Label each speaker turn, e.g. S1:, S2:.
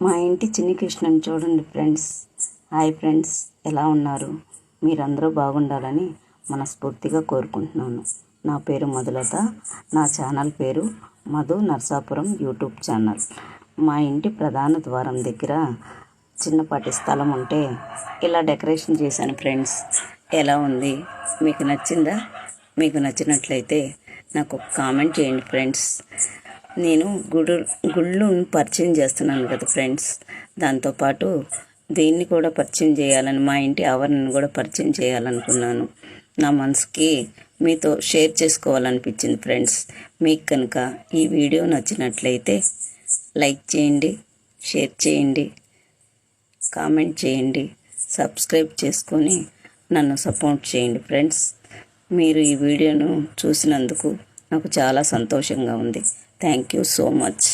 S1: మా ఇంటి చిన్ని కృష్ణని చూడండి ఫ్రెండ్స్. హాయ్ ఫ్రెండ్స్, ఎలా ఉన్నారు? మీరందరూ బాగుండాలని మనస్ఫూర్తిగా కోరుకుంటున్నాను. నా పేరు మధులత. నా ఛానల్ పేరు మధు నర్సాపురం యూట్యూబ్ ఛానల్. మా ఇంటి ప్రధాన ద్వారం దగ్గర చిన్నపాటి స్థలం ఉంటే ఇలా డెకరేషన్ చేశాను ఫ్రెండ్స్. ఎలా ఉంది? మీకు నచ్చిందా? మీకు నచ్చినట్లయితే నాకు ఒక కామెంట్ చేయండి ఫ్రెండ్స్. నేను గుళ్ళు పరిచయం చేస్తున్నాను కదా ఫ్రెండ్స్, దాంతోపాటు దీన్ని కూడా పరిచయం చేయాలని, మా ఇంటి ఆవరణను కూడా పరిచయం చేయాలనుకున్నాను. నా మనసుకి మీతో షేర్ చేసుకోవాలనిపించింది ఫ్రెండ్స్. మీకు కనుక ఈ వీడియో నచ్చినట్లయితే లైక్ చేయండి, షేర్ చేయండి, కామెంట్ చేయండి, సబ్స్క్రైబ్ చేసుకొని నన్ను సపోర్ట్ చేయండి ఫ్రెండ్స్. మీరు ఈ వీడియోను చూసినందుకు నాకు చాలా సంతోషంగా ఉంది. Thank you so much.